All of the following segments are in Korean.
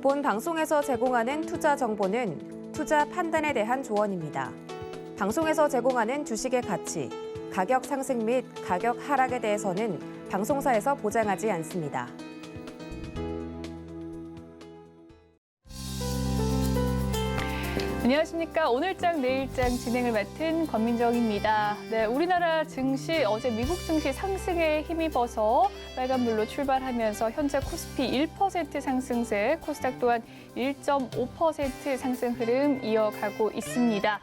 본 방송에서 제공하는 투자 정보는 투자 판단에 대한 조언입니다. 방송에서 제공하는 주식의 가치, 가격 상승 및 가격 하락에 대해서는 방송사에서 보장하지 않습니다. 안녕하십니까. 오늘장 내일장 진행을 맡은 권민정입니다. 네, 우리나라 증시 어제 미국 증시 상승에 힘입어서 빨간불로 출발하면서 현재 코스피 1% 상승세, 코스닥 또한 1.5% 상승 흐름 이어가고 있습니다.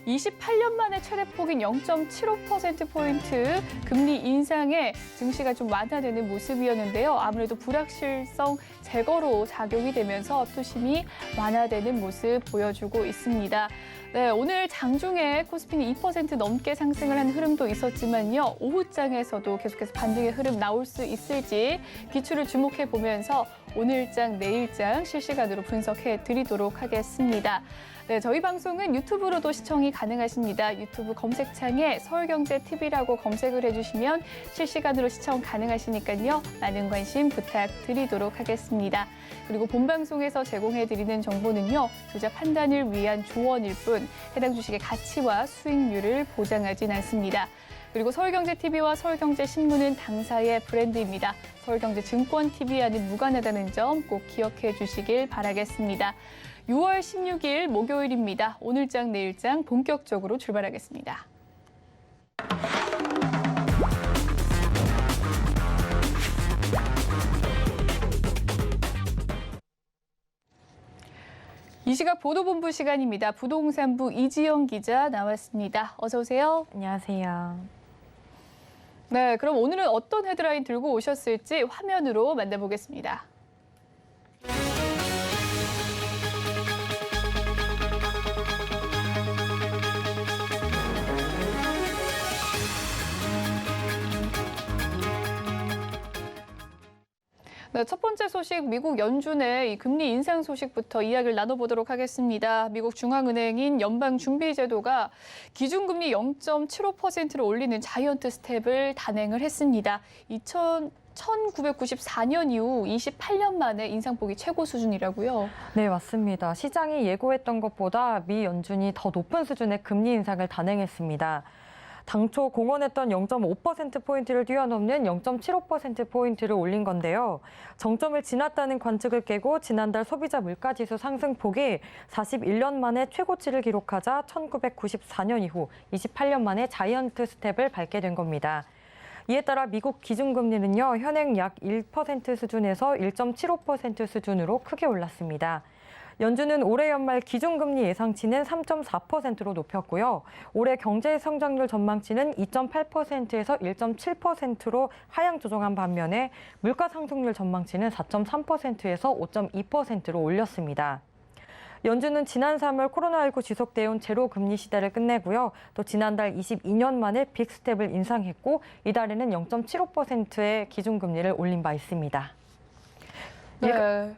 28년 만에 최대폭인 0.75%포인트 금리 인상에 증시가 좀 완화되는 모습이었는데요. 아무래도 불확실성 제거로 작용이 되면서 투심이 완화되는 모습 보여주고 있습니다. 네, 오늘 장중에 코스피는 2% 넘게 상승을 한 흐름도 있었지만요. 오후장에서도 계속해서 반등의 흐름 나올 수 있을지 기출을 주목해 보면서 오늘장, 내일장 실시간으로 분석해 드리도록 하겠습니다. 네, 저희 방송은 유튜브로도 시청이 가능하십니다. 유튜브 검색창에 서울경제TV라고 검색을 해주시면 실시간으로 시청 가능하시니까요. 많은 관심 부탁드리도록 하겠습니다. 그리고 본방송에서 제공해드리는 정보는요. 투자 판단을 위한 조언일 뿐 해당 주식의 가치와 수익률을 보장하진 않습니다. 그리고 서울경제TV와 서울경제신문은 당사의 브랜드입니다. 서울경제증권TV와는 무관하다는 점 꼭 기억해 주시길 바라겠습니다. 6월 16일 목요일입니다. 오늘장 내일장 본격적으로 출발하겠습니다. 이 시각 보도본부 시간입니다. 부동산부 이지영 기자 나왔습니다. 어서 오세요. 안녕하세요. 네, 그럼 오늘은 어떤 헤드라인 들고 오셨을지 화면으로 만나보겠습니다. 네, 첫 번째 소식, 미국 연준의 이 금리 인상 소식부터 이야기를 나눠보도록 하겠습니다. 미국 중앙은행인 연방준비제도가 기준금리 0.75%를 올리는 자이언트 스텝을 단행을 했습니다. 1994년 이후 28년 만에 인상폭이 최고 수준이라고요? 네, 맞습니다. 시장이 예고했던 것보다 미 연준이 더 높은 수준의 금리 인상을 단행했습니다. 당초 공언했던 0.5%포인트를 뛰어넘는 0.75%포인트를 올린 건데요. 정점을 지났다는 관측을 깨고 지난달 소비자 물가지수 상승폭이 41년 만에 최고치를 기록하자 1994년 이후 28년 만에 자이언트 스텝을 밟게 된 겁니다. 이에 따라 미국 기준금리는요, 현행 약 1% 수준에서 1.75% 수준으로 크게 올랐습니다. 연준은 올해 연말 기준금리 예상치는 3.4%로 높였고요. 올해 경제 성장률 전망치는 2.8%에서 1.7%로 하향 조정한 반면에 물가 상승률 전망치는 4.3%에서 5.2%로 올렸습니다. 연준은 지난 3월 코로나19 지속돼온 제로 금리 시대를 끝내고요. 또 지난달 22년 만에 빅스텝을 인상했고 이달에는 0.75%의 기준금리를 올린 바 있습니다. 네.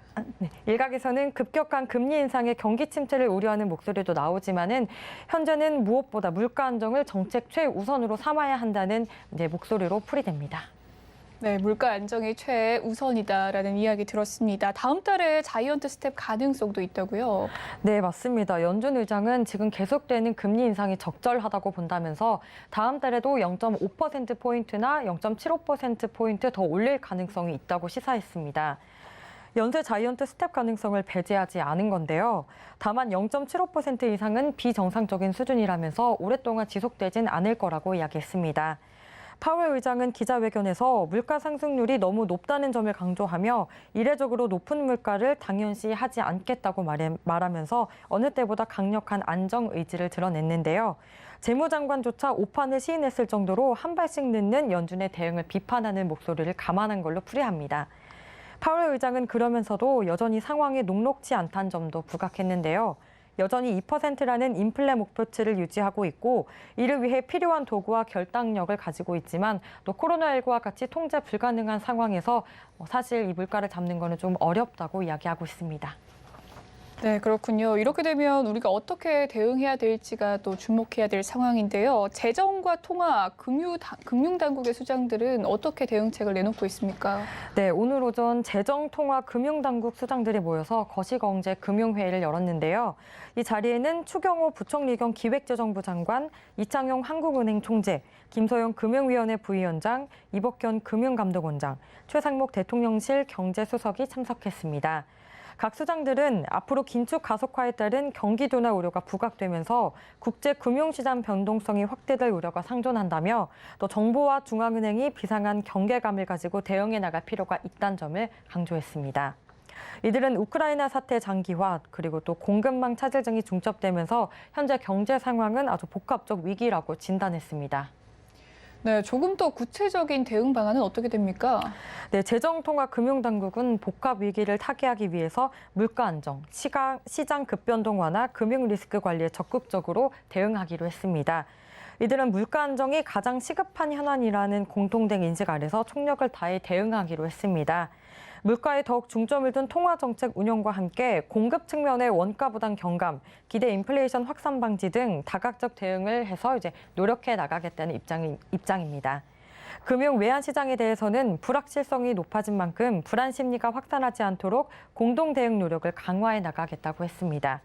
일각에서는 급격한 금리 인상에 경기 침체를 우려하는 목소리도 나오지만은 현재는 무엇보다 물가 안정을 정책 최우선으로 삼아야 한다는 목소리로 풀이됩니다. 네, 물가 안정이 최우선이다라는 이야기 들었습니다. 다음 달에 자이언트 스텝 가능성도 있다고요? 네, 맞습니다. 연준 의장은 지금 계속되는 금리 인상이 적절하다고 본다면서 다음 달에도 0.5%포인트나 0.75%포인트 더 올릴 가능성이 있다고 시사했습니다. 연쇄 자이언트 스텝 가능성을 배제하지 않은 건데요. 다만 0.75% 이상은 비정상적인 수준이라면서 오랫동안 지속되진 않을 거라고 이야기했습니다. 파월 의장은 기자회견에서 물가 상승률이 너무 높다는 점을 강조하며 이례적으로 높은 물가를 당연시하지 않겠다고 말하면서 어느 때보다 강력한 안정 의지를 드러냈는데요. 재무장관조차 오판을 시인했을 정도로 한 발씩 늦는 연준의 대응을 비판하는 목소리를 감안한 걸로 풀이합니다. 파월 의장은 그러면서도 여전히 상황이 녹록지 않다는 점도 부각했는데요. 여전히 2%라는 인플레 목표치를 유지하고 있고 이를 위해 필요한 도구와 결단력을 가지고 있지만 또 코로나19와 같이 통제 불가능한 상황에서 사실 이 물가를 잡는 거는 좀 어렵다고 이야기하고 있습니다. 네, 그렇군요. 이렇게 되면 우리가 어떻게 대응해야 될지가 또 주목해야 될 상황인데요. 재정과 통화, 금융당국의 수장들은 어떻게 대응책을 내놓고 있습니까? 네, 오늘 오전 재정통화금융당국 수장들이 모여서 거시경제 금융회의를 열었는데요. 이 자리에는 추경호 부총리 겸 기획재정부 장관, 이창용 한국은행 총재, 김소영 금융위원회 부위원장, 이복현 금융감독원장, 최상목 대통령실 경제수석이 참석했습니다. 각 수장들은 앞으로 긴축 가속화에 따른 경기 둔화 우려가 부각되면서 국제 금융시장 변동성이 확대될 우려가 상존한다며 또 정부와 중앙은행이 비상한 경계감을 가지고 대응해 나갈 필요가 있다는 점을 강조했습니다. 이들은 우크라이나 사태 장기화 그리고 또 공급망 차질 등이 중첩되면서 현재 경제 상황은 아주 복합적 위기라고 진단했습니다. 네, 조금 더 구체적인 대응 방안은 어떻게 됩니까? 네, 재정통화금융당국은 복합 위기를 타개하기 위해서 물가 안정, 시장 급변동 완화, 금융 리스크 관리에 적극적으로 대응하기로 했습니다. 이들은 물가 안정이 가장 시급한 현안이라는 공통된 인식 아래서 총력을 다해 대응하기로 했습니다. 물가에 더욱 중점을 둔 통화정책 운영과 함께 공급 측면의 원가 부담 경감, 기대 인플레이션 확산 방지 등 다각적 대응을 해서 노력해 나가겠다는 입장입니다. 금융 외환 시장에 대해서는 불확실성이 높아진 만큼 불안 심리가 확산하지 않도록 공동 대응 노력을 강화해 나가겠다고 했습니다.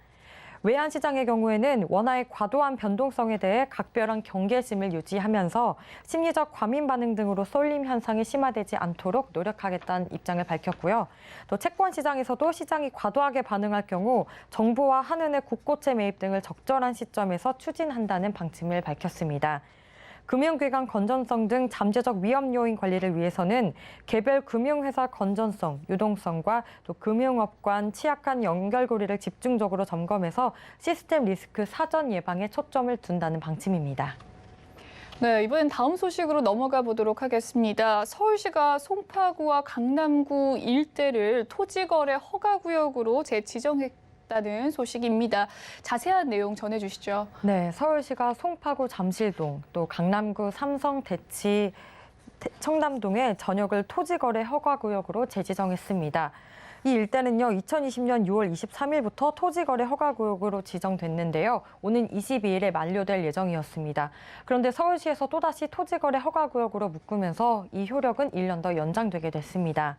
외환 시장의 경우에는 원화의 과도한 변동성에 대해 각별한 경계심을 유지하면서 심리적 과민 반응 등으로 쏠림 현상이 심화되지 않도록 노력하겠다는 입장을 밝혔고요. 또 채권 시장에서도 시장이 과도하게 반응할 경우 정부와 한은의 국고채 매입 등을 적절한 시점에서 추진한다는 방침을 밝혔습니다. 금융기관 건전성 등 잠재적 위험 요인 관리를 위해서는 개별 금융회사 건전성, 유동성과 또 금융업 간 취약한 연결고리를 집중적으로 점검해서 시스템 리스크 사전 예방에 초점을 둔다는 방침입니다. 네, 이번엔 다음 소식으로 넘어가 보도록 하겠습니다. 서울시가 송파구와 강남구 일대를 토지거래 허가구역으로 재지정했다는 소식입니다. 자세한 내용 전해주시죠. 네, 서울시가 송파구 잠실동, 또 강남구 삼성 대치 청담동의 전역을 토지거래 허가구역으로 재지정했습니다. 이 일대는요, 2020년 6월 23일부터 토지거래 허가구역으로 지정됐는데요. 오는 22일에 만료될 예정이었습니다. 그런데 서울시에서 또다시 토지거래 허가구역으로 묶으면서 이 효력은 1년 더 연장되게 됐습니다.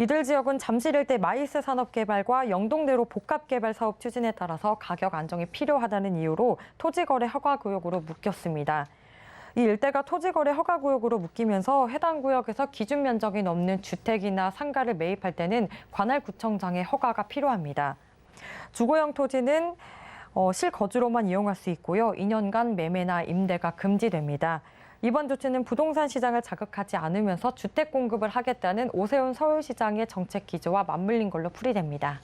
이들 지역은 잠실 일대 마이스 산업개발과 영동대로 복합개발 사업 추진에 따라서 가격 안정이 필요하다는 이유로 토지거래 허가구역으로 묶였습니다. 이 일대가 토지거래 허가구역으로 묶이면서 해당 구역에서 기준 면적이 넘는 주택이나 상가를 매입할 때는 관할구청장의 허가가 필요합니다. 주거용 토지는 실거주로만 이용할 수 있고요. 2년간 매매나 임대가 금지됩니다. 이번 조치는 부동산 시장을 자극하지 않으면서 주택 공급을 하겠다는 오세훈 서울시장의 정책 기조와 맞물린 걸로 풀이됩니다.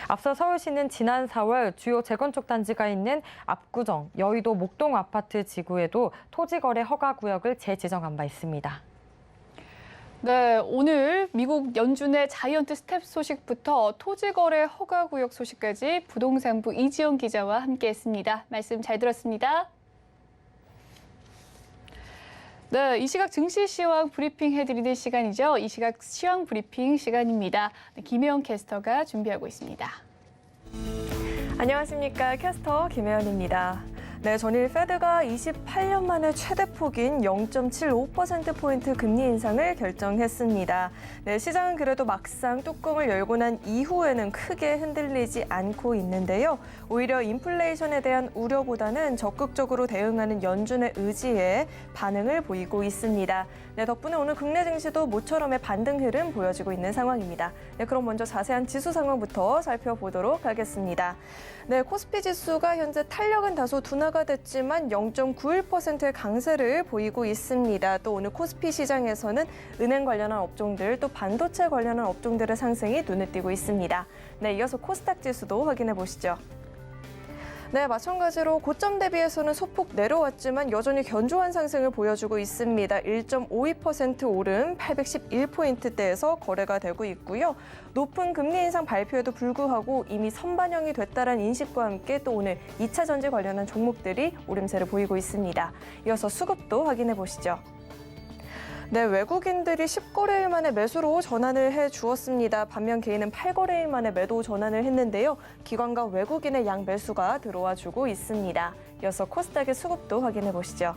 앞서 서울시는 지난 4월 주요 재건축 단지가 있는 압구정, 여의도 목동 아파트 지구에도 토지거래 허가구역을 재지정한 바 있습니다. 네, 오늘 미국 연준의 자이언트 스텝 소식부터 토지거래 허가구역 소식까지 부동산부 이지영 기자와 함께했습니다. 말씀 잘 들었습니다. 네, 이 시각 증시 시황 브리핑 해드리는 시간이죠. 이 시각 시황 브리핑 시간입니다. 김혜영 캐스터가 준비하고 있습니다. 안녕하십니까. 캐스터 김혜연입니다. 네, 전일 페드가 28년 만에 최대폭인 0.75%포인트 금리 인상을 결정했습니다. 네, 시장은 그래도 막상 뚜껑을 열고 난 이후에는 크게 흔들리지 않고 있는데요. 오히려 인플레이션에 대한 우려보다는 적극적으로 대응하는 연준의 의지에 반응을 보이고 있습니다. 네, 덕분에 오늘 국내 증시도 모처럼의 반등 흐름 보여지고 있는 상황입니다. 네, 그럼 먼저 자세한 지수 상황부터 살펴보도록 하겠습니다. 네, 코스피 지수가 현재 탄력은 다소 둔화가 됐지만 0.91%의 강세를 보이고 있습니다. 또 오늘 코스피 시장에서는 은행 관련한 업종들, 또 반도체 관련한 업종들의 상승이 눈에 띄고 있습니다. 네, 이어서 코스닥 지수도 확인해 보시죠. 네, 마찬가지로 고점 대비해서는 소폭 내려왔지만 여전히 견조한 상승을 보여주고 있습니다. 1.52% 오른 811포인트대에서 거래가 되고 있고요. 높은 금리 인상 발표에도 불구하고 이미 선반영이 됐다는 인식과 함께 또 오늘 2차 전지 관련한 종목들이 오름세를 보이고 있습니다. 이어서 수급도 확인해 보시죠. 네, 외국인들이 10거래일 만에 매수로 전환을 해 주었습니다. 반면 개인은 8거래일 만에 매도 전환을 했는데요. 기관과 외국인의 양 매수가 들어와 주고 있습니다. 이어서 코스닥의 수급도 확인해 보시죠.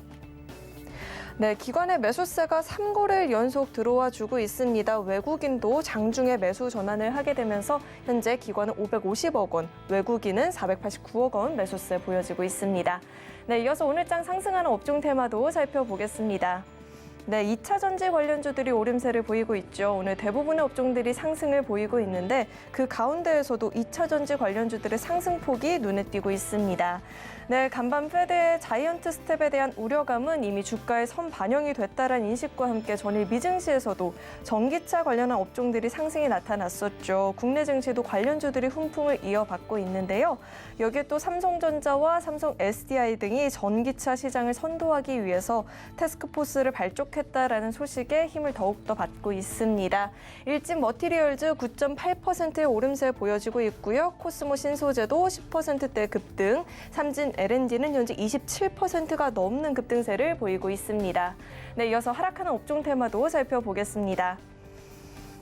네, 기관의 매수세가 3거래일 연속 들어와 주고 있습니다. 외국인도 장중에 매수 전환을 하게 되면서 현재 기관은 550억 원, 외국인은 489억 원 매수세 보여지고 있습니다. 네, 이어서 오늘 장 상승하는 업종 테마도 살펴보겠습니다. 네, 2차 전지 관련주들이 오름세를 보이고 있죠. 오늘 대부분의 업종들이 상승을 보이고 있는데 그 가운데에서도 2차 전지 관련주들의 상승폭이 눈에 띄고 있습니다. 네, 간밤 페드의 자이언트 스텝에 대한 우려감은 이미 주가에 선반영이 됐다는 인식과 함께 전일 미증시에서도 전기차 관련한 업종들이 상승이 나타났었죠. 국내 증시도 관련주들이 훈풍을 이어받고 있는데요. 여기에 또 삼성전자와 삼성 SDI 등이 전기차 시장을 선도하기 위해서 태스크포스를 발족했다라는 소식에 힘을 더욱더 받고 있습니다. 일진 머티리얼즈 9.8%의 오름세 보여지고 있고요. 코스모 신소재도 10%대 급등, 삼진 L&D는 현재 27%가 넘는 급등세를 보이고 있습니다. 네, 이어서 하락하는 업종 테마도 살펴보겠습니다.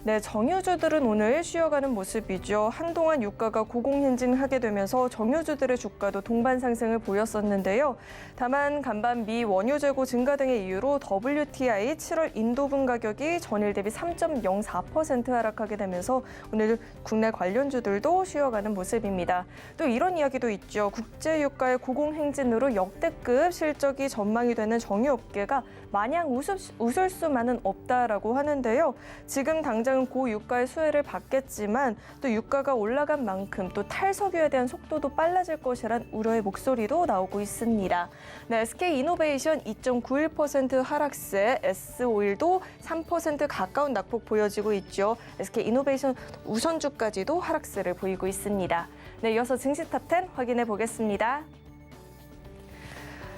네, 정유주들은 오늘 쉬어가는 모습이죠. 한동안 유가가 고공행진하게 되면서 정유주들의 주가도 동반 상승을 보였었는데요. 다만 간밤 미 원유 재고 증가 등의 이유로 WTI 7월 인도분 가격이 전일 대비 3.04% 하락하게 되면서 오늘 국내 관련주들도 쉬어가는 모습입니다. 또 이런 이야기도 있죠. 국제 유가의 고공행진으로 역대급 실적이 전망이 되는 정유업계가 마냥 웃을 수만은 없다라고 하는데요. 지금 당장은 고유가의 수혜를 받겠지만 또 유가가 올라간 만큼 또 탈석유에 대한 속도도 빨라질 것이란 우려의 목소리도 나오고 있습니다. 네, SK이노베이션 2.91% 하락세, S오일도 3% 가까운 낙폭 보여지고 있죠. SK이노베이션 우선주까지도 하락세를 보이고 있습니다. 네, 이어서 증시탑10 확인해 보겠습니다.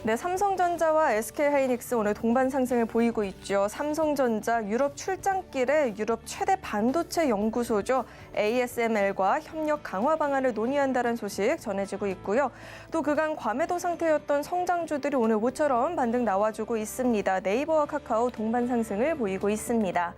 네, 삼성전자와 SK하이닉스 오늘 동반 상승을 보이고 있죠. 삼성전자 유럽 출장길에 유럽 최대 반도체 연구소죠. ASML과 협력 강화 방안을 논의한다는 소식 전해지고 있고요. 또 그간 과매도 상태였던 성장주들이 오늘 모처럼 반등 나와주고 있습니다. 네이버와 카카오 동반 상승을 보이고 있습니다.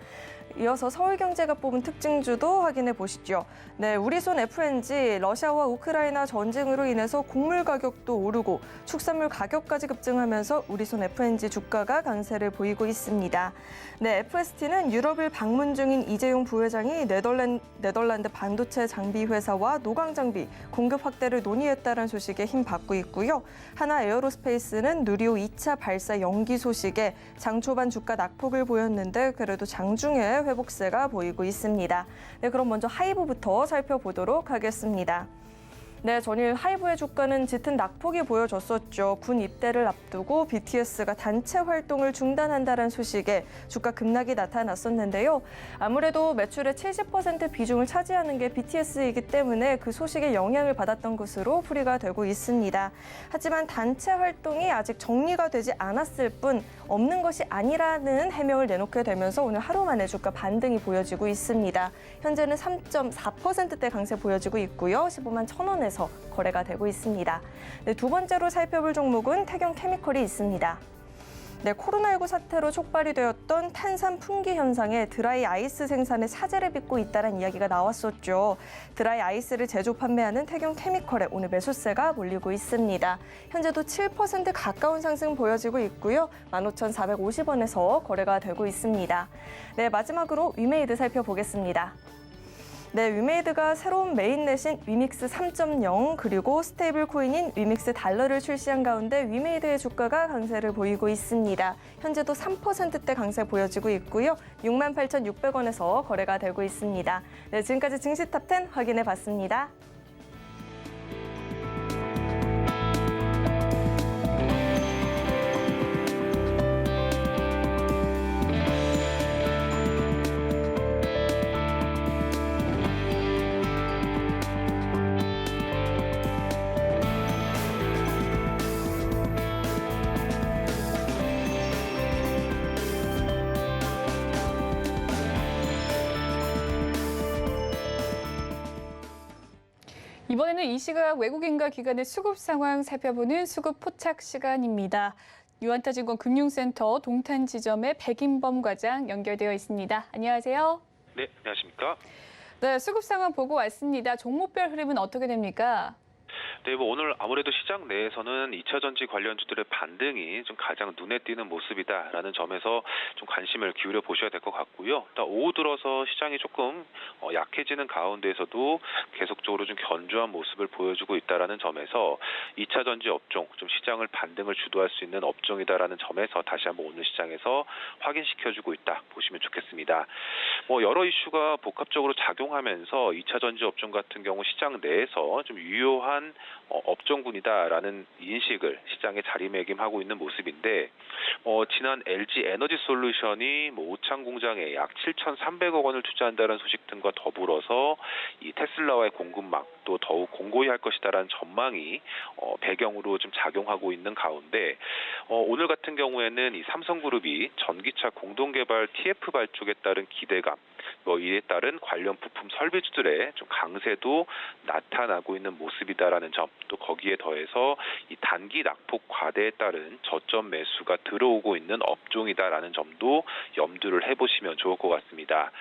이어서 서울경제가 뽑은 특징주도 확인해 보시죠. 네, 우리손 FNG, 러시아와 우크라이나 전쟁으로 인해서 곡물 가격도 오르고 축산물 가격까지 급증하면서 우리손 FNG 주가가 강세를 보이고 있습니다. 네, FST는 유럽을 방문 중인 이재용 부회장이 네덜란드 반도체 장비 회사와 노광 장비 공급 확대를 논의했다는 소식에 힘 받고 있고요. 하나 에어로스페이스는 누리호 2차 발사 연기 소식에 장 초반 주가 낙폭을 보였는데 그래도 장중에 회복세가 보이고 있습니다. 네, 그럼 먼저 하이브부터 살펴보도록 하겠습니다. 네, 전일 하이브의 주가는 짙은 낙폭이 보여졌었죠. 군 입대를 앞두고 BTS가 단체 활동을 중단한다는 소식에 주가 급락이 나타났었는데요. 아무래도 매출의 70% 비중을 차지하는 게 BTS이기 때문에 그 소식에 영향을 받았던 것으로 풀이가 되고 있습니다. 하지만 단체 활동이 아직 정리가 되지 않았을 뿐 없는 것이 아니라는 해명을 내놓게 되면서 오늘 하루 만에 주가 반등이 보여지고 있습니다. 현재는 3.4%대 강세 보여지고 있고요. 15만 1,000원에서 거래가 되고 있습니다. 네, 두 번째로 살펴볼 종목은 태경케미컬이 있습니다. 네, 코로나19 사태로 촉발이 되었던 탄산 풍기 현상에 드라이 아이스 생산에 차질을 빚고 있다는 이야기가 나왔었죠. 드라이 아이스를 제조 판매하는 태경케미컬에 오늘 매수세가 몰리고 있습니다. 현재도 7% 가까운 상승 보여지고 있고요. 15,450원에서 거래가 되고 있습니다. 네, 마지막으로 위메이드 살펴보겠습니다. 네, 위메이드가 새로운 메인넷인 위믹스 3.0 그리고 스테이블 코인인 위믹스 달러를 출시한 가운데 위메이드의 주가가 강세를 보이고 있습니다. 현재도 3%대 강세 보여지고 있고요. 68,600원에서 거래가 되고 있습니다. 네, 지금까지 증시탑10 확인해 봤습니다. 이번에는 이 시각 외국인과 기관의 수급 상황 살펴보는 수급 포착 시간입니다. 유한타증권 금융센터 동탄지점의 백인범 과장 연결되어 있습니다. 안녕하세요. 네, 안녕하십니까? 네, 수급 상황 보고 왔습니다. 종목별 흐름은 어떻게 됩니까? 네, 오늘 아무래도 시장 내에서는 2차 전지 관련주들의 반등이 좀 가장 눈에 띄는 모습이다라는 점에서 좀 관심을 기울여 보셔야 될 것 같고요. 일단 오후 들어서 시장이 조금 약해지는 가운데에서도 계속적으로 좀 견조한 모습을 보여주고 있다라는 점에서 2차 전지 업종, 좀 시장을 반등을 주도할 수 있는 업종이다라는 점에서 다시 한번 오늘 시장에서 확인시켜주고 있다 보시면 좋겠습니다. 여러 이슈가 복합적으로 작용하면서 2차 전지 업종 같은 경우 시장 내에서 좀 유효한 업종군이다라는 인식을 시장에 자리매김하고 있는 모습인데 지난 LG 에너지 솔루션이 오창 공장에 약 7,300억 원을 투자한다는 소식 등과 더불어서 이 테슬라와의 공급망 또 더욱 공고히 할 것이다라는 전망이 배경으로 좀 작용하고 있는 가운데 오늘 같은 경우에는 이 삼성그룹이 전기차 공동개발 TF 발족에 따른 기대감 이에 따른 관련 부품 설비주들의 좀 강세도 나타나고 있는 모습이다라는 점, 또 거기에 더해서 이 단기 낙폭 과대에 따른 저점 매수가 들어오고 있는 업종이다라는 점도 염두를 해보시면 좋을 것 같습니다.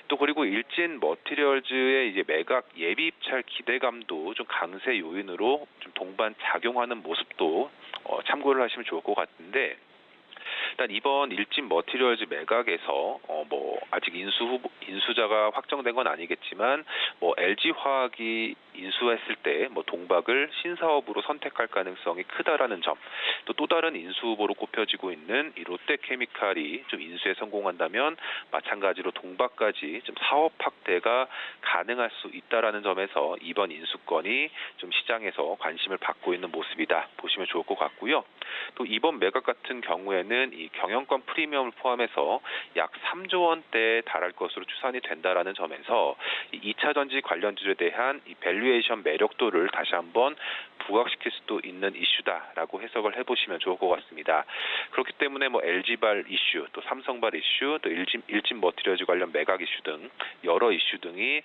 또 그리고 일진 머티리얼즈의 이제 매각 예비 입찰 기대감도 좀 강세 요인으로 좀 동반 작용하는 모습도 참고를 하시면 좋을 것 같은데. 일단 이번 일진 머티리얼즈 매각에서 아직 인수자가 확정된 건 아니겠지만 LG화학이 인수했을 때 동박을 신사업으로 선택할 가능성이 크다라는 점, 또 다른 인수 후보로 꼽혀지고 있는 이 롯데케미칼이 좀 인수에 성공한다면 마찬가지로 동박까지 좀 사업 확대가 가능할 수 있다라는 점에서 이번 인수건이 좀 시장에서 관심을 받고 있는 모습이다 보시면 좋을 것 같고요. 또 이번 매각 같은 경우에는 이 경영권 프리미엄을 포함해서 약 3조 원대에 달할 것으로 추산이 된다라는 점에서 2차 전지 관련주에 대한 이 밸류에이션 매력도를 다시 한번 부각시킬 수도 있는 이슈다라고 해석을 해보시면 좋을 것 같습니다. 그렇기 때문에 LG발 이슈, 또 삼성발 이슈, 또 일진 머티리얼즈 관련 매각 이슈 등 여러 이슈 등이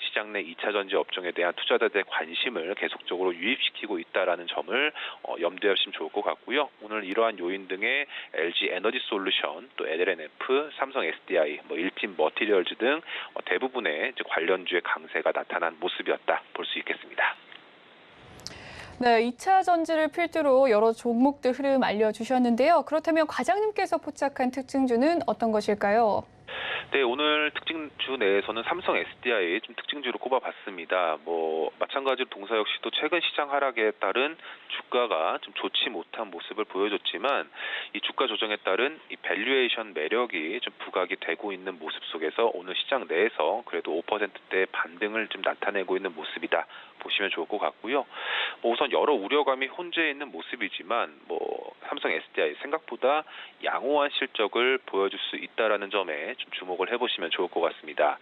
시장 내 2차 전지 업종에 대한 투자자들의 관심을 계속적으로 유입시키고 있다라는 점을 염두에 하시면 좋을 것 같고요. 오늘 이러한 요인 등의 LG 에너지 솔루션, 또 LNF, 삼성 SDI, 일진 머티리얼즈 등 대부분의 관련주의 강세가 나타난 모습이었다 볼 수 있겠습니다. 네, 2차 전지를 필두로 여러 종목들 흐름 알려주셨는데요. 그렇다면 과장님께서 포착한 특징주는 어떤 것일까요? 네, 오늘 특징주 내에서는 삼성 SDI 좀 특징주로 꼽아봤습니다. 마찬가지로 동사 역시도 최근 시장 하락에 따른 주가가 좀 좋지 못한 모습을 보여줬지만 이 주가 조정에 따른 이 밸류에이션 매력이 좀 부각이 되고 있는 모습 속에서 오늘 시장 내에서 그래도 5%대 반등을 좀 나타내고 있는 모습이다 보시면 좋을 것 같고요. 우선 여러 우려감이 혼재해 있는 모습이지만 삼성 SDI 생각보다 양호한 실적을 보여줄 수 있다라는 점에 좀 주목을 해보시면 좋을 것 같습니다.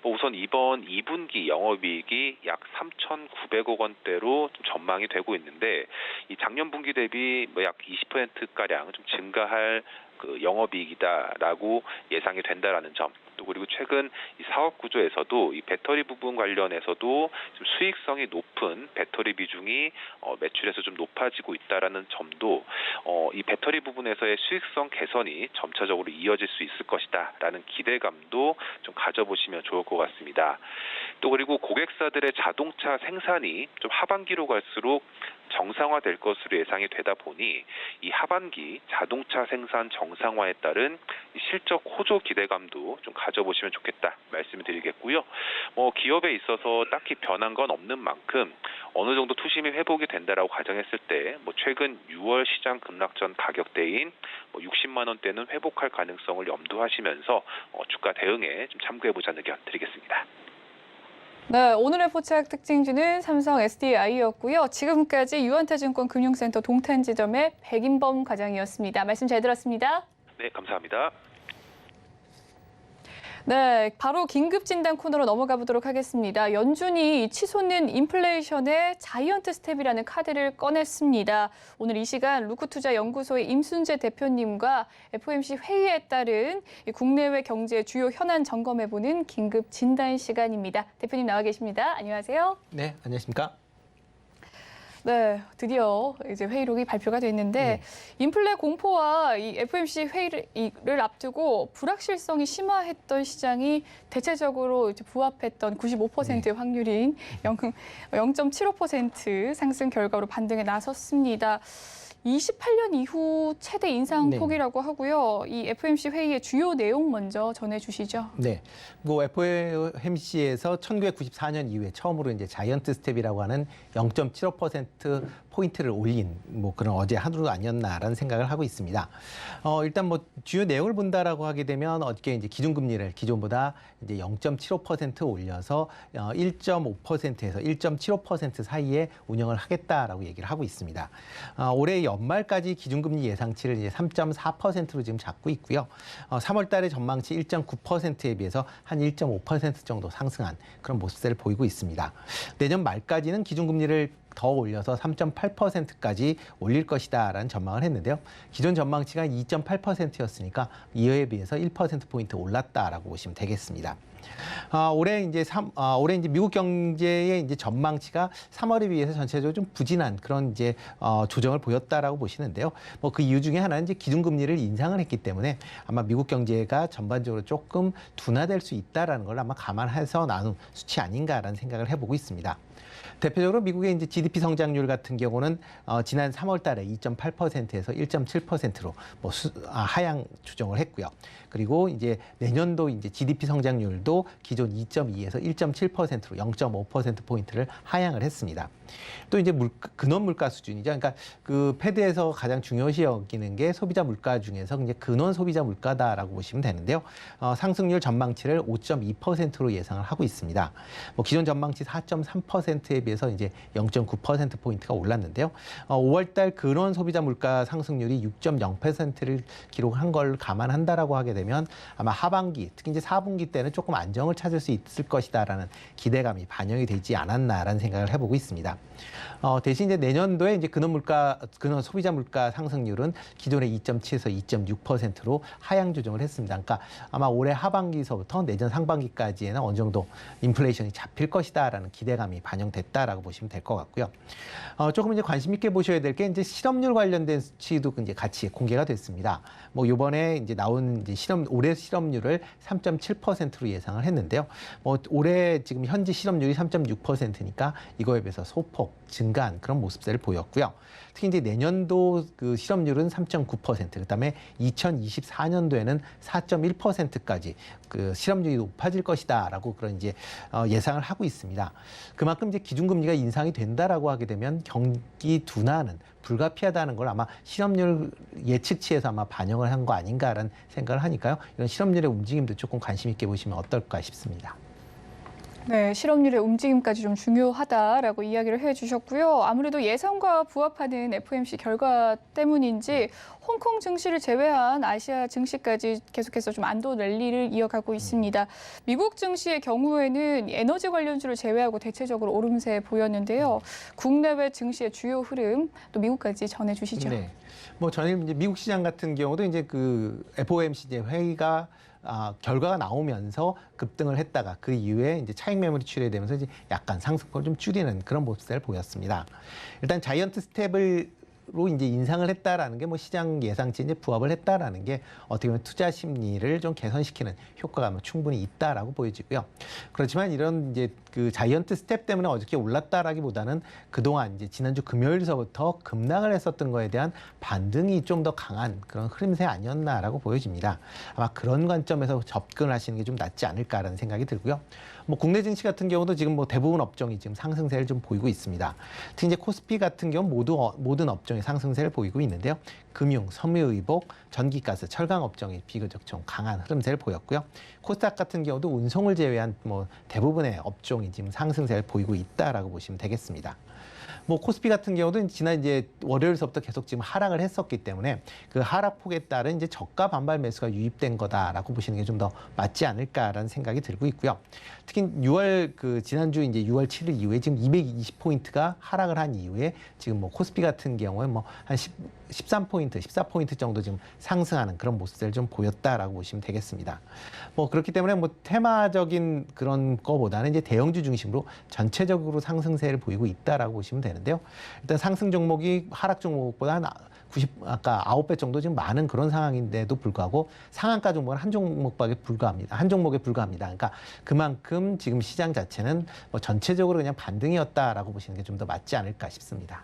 우선 이번 2분기 영업이익이 약 3,900억 원대로 좀 전망이 되고 있는데 이 작년 분기 대비 약 20%가량 좀 증가할 영업이익이다라고 예상이 된다라는 점. 또 그리고 최근 이 사업 구조에서도 이 배터리 부분 관련해서도 좀 수익성이 높은 배터리 비중이 매출에서 좀 높아지고 있다라는 점도 이 배터리 부분에서의 수익성 개선이 점차적으로 이어질 수 있을 것이다라는 기대감도 좀 가져보시면 좋을 것 같습니다. 또 그리고 고객사들의 자동차 생산이 좀 하반기로 갈수록 정상화될 것으로 예상이 되다 보니 이 하반기 자동차 생산 정상화에 따른 실적 호조 기대감도 좀 가져보시면 좋겠다 말씀을 드리겠고요. 기업에 있어서 딱히 변한 건 없는 만큼 어느 정도 투심이 회복이 된다라고 가정했을 때 최근 6월 시장 급락 전 가격대인 60만 원대는 회복할 가능성을 염두하시면서 주가 대응에 좀 참고해보자는 의견 드리겠습니다. 네, 오늘의 포착 특징주는 삼성 SDI였고요. 지금까지 유한타증권 금융센터 동탄지점의 백인범 과장이었습니다. 말씀 잘 들었습니다. 네, 감사합니다. 네, 바로 긴급 진단 코너로 넘어가 보도록 하겠습니다. 연준이 치솟는 인플레이션의 자이언트 스텝이라는 카드를 꺼냈습니다. 오늘 이 시간 루크투자연구소의 임순재 대표님과 FOMC 회의에 따른 국내외 경제 주요 현안 점검해보는 긴급 진단 시간입니다. 대표님 나와 계십니다. 안녕하세요. 네, 안녕하십니까? 네, 드디어 이제 회의록이 발표가 됐는데 인플레 공포와 이 FOMC 회의를 앞두고 불확실성이 심화했던 시장이 대체적으로 이제 부합했던 95%의 확률인 0.75% 상승 결과로 반등에 나섰습니다. 28년 이후 최대 인상 폭이라고 하고요. 이 FOMC 회의의 주요 내용 먼저 전해주시죠. 네, 뭐 FOMC에서 1994년 이후에 처음으로 이제 자이언트 스텝이라고 하는 0.75% 포인트를 올린 뭐 그런 어제 하루 아니었나라는 생각을 하고 있습니다. 일단 뭐 주요 내용을 본다라고 하게 되면 어저께 이제 기준금리를 기존보다 이제 0.75% 올려서 1.5%에서 1.75% 사이에 운영을 하겠다라고 얘기를 하고 있습니다. 올해 연말까지 기준금리 예상치를 이제 3.4%로 지금 잡고 있고요. 3월 달에 전망치 1.9%에 비해서 한 1.5% 정도 상승한 그런 모습을 보이고 있습니다. 내년 말까지는 기준금리를 더 올려서 3.8%까지 올릴 것이다라는 전망을 했는데요. 기존 전망치가 2.8%였으니까 이해에 비해서 1%포인트 올랐다라고 보시면 되겠습니다. 올해 이제 미국 경제의 이제 전망치가 3월에 비해서 전체적으로 좀 부진한 그런 이제 조정을 보였다라고 보시는데요. 뭐 그 이유 중에 하나는 이제 기준금리를 인상을 했기 때문에 아마 미국 경제가 전반적으로 조금 둔화될 수 있다라는 걸 아마 감안해서 나눈 수치 아닌가라는 생각을 해보고 있습니다. 대표적으로 미국의 이제 GDP 성장률 같은 경우는 지난 3월 달에 2.8%에서 1.7%로 뭐 하향 조정을 했고요. 그리고 이제 내년도 이제 GDP 성장률도 기존 2.2에서 1.7%로 0.5%포인트를 하향을 했습니다. 또 이제 근원 물가 수준이죠. 그러니까 그 패드에서 가장 중요시 여기는 게 소비자 물가 중에서 이제 근원 소비자 물가다라고 보시면 되는데요. 상승률 전망치를 5.2%로 예상을 하고 있습니다. 뭐 기존 전망치 4.3%에 비해서 이제 0.9%포인트가 올랐는데요. 5월 달 근원 소비자 물가 상승률이 6.0%를 기록한 걸 감안한다라고 하게 되면 아마 하반기, 특히 이제 4분기 때는 조금 안정을 찾을 수 있을 것이다라는 기대감이 반영이 되지 않았나라는 생각을 해보고 있습니다. 대신 이제 내년도에 이제 근원 소비자 물가 상승률은 기존의 2.7에서 2.6%로 하향 조정을 했습니다. 그러니까 아마 올해 하반기서부터 내년 상반기까지에는 어느 정도 인플레이션이 잡힐 것이다라는 기대감이 반영됐다라고 보시면 될 것 같고요. 조금 이제 관심 있게 보셔야 될 게 이제 실업률 관련된 수치도 이제 같이 공개가 됐습니다. 뭐 이번에 이제 나온 이제 올해 실업률을 3.7%로 예상을 했는데요. 뭐 올해 지금 현재 실업률이 3.6%니까 이거에 비해서 소폭 증가한 그런 모습들을 보였고요. 특히 이제 내년도 그 실업률은 3.9%, 그다음에 2024년도에는 4.1%까지 그 실업률이 높아질 것이다라고 그런 이제 예상을 하고 있습니다. 그만큼 이제 기준금리가 인상이 된다라고 하게 되면 경기 둔화는 불가피하다는 걸 아마 실업률 예측치에서 아마 반영을 한 거 아닌가라는 생각을 하니까요. 이런 실업률의 움직임도 조금 관심 있게 보시면 어떨까 싶습니다. 네, 실업률의 움직임까지 좀 중요하다라고 이야기를 해주셨고요. 아무래도 예상과 부합하는 FOMC 결과 때문인지 홍콩 증시를 제외한 아시아 증시까지 계속해서 좀 안도 랠리를 이어가고 있습니다. 미국 증시의 경우에는 에너지 관련주를 제외하고 대체적으로 오름세 보였는데요. 국내외 증시의 주요 흐름 또 미국까지 전해주시죠. 네, 뭐 저는 이제 미국 시장 같은 경우도 이제 그 FOMC 이제 회의가 결과가 나오면서 급등을 했다가 그 이후에 이제 차익 매물이 출회되면서 이제 약간 상승폭을 좀 줄이는 그런 모습을 보였습니다. 일단 자이언트 스텝으로 이제 인상을 했다라는 게 뭐 시장 예상치에 이제 부합을 했다라는 게 어떻게 보면 투자 심리를 좀 개선시키는 효과가 뭐 충분히 있다라고 보여지고요. 그렇지만 이런 이제 그 자이언트 스텝 때문에 어저께 올랐다라기보다는 그동안 이제 지난주 금요일서부터 급락을 했었던 거에 대한 반등이 좀 더 강한 그런 흐름세 아니었나라고 보여집니다. 아마 그런 관점에서 접근을 하시는 게 좀 낫지 않을까라는 생각이 들고요. 뭐 국내 증시 같은 경우도 지금 뭐 대부분 업종이 지금 상승세를 좀 보이고 있습니다. 특히 이제 코스피 같은 경우 모든 업종이 상승세를 보이고 있는데요. 금융, 섬유의복, 전기가스, 철강 업종이 비교적 좀 강한 흐름세를 보였고요. 코스닥 같은 경우도 운송을 제외한 뭐 대부분의 업종이 지금 상승세를 보이고 있다라고 보시면 되겠습니다. 뭐 코스피 같은 경우도 지난 이제 월요일서부터 계속 지금 하락을 했었기 때문에 그 하락폭에 따른 이제 저가 반발 매수가 유입된 거다라고 보시는 게 좀 더 맞지 않을까라는 생각이 들고 있고요. 특히 지난주 이제 6월 7일 이후에 지금 220포인트가 하락을 한 이후에 지금 뭐 코스피 같은 경우에 뭐 한 13포인트, 14포인트 정도 지금 상승하는 그런 모습을 좀 보였다라고 보시면 되겠습니다. 뭐 그렇기 때문에 뭐 테마적인 그런 거보다는 이제 대형주 중심으로 전체적으로 상승세를 보이고 있다라고 보시면 되는데 되는데요. 일단 상승 종목이 하락 종목보다 아까 9배 정도 지금 많은 그런 상황인데도 불구하고 상한가 종목은 한 종목에 불과합니다. 그러니까 그만큼 지금 시장 자체는 뭐 전체적으로 그냥 반등이었다라고 보시는 게 좀 더 맞지 않을까 싶습니다.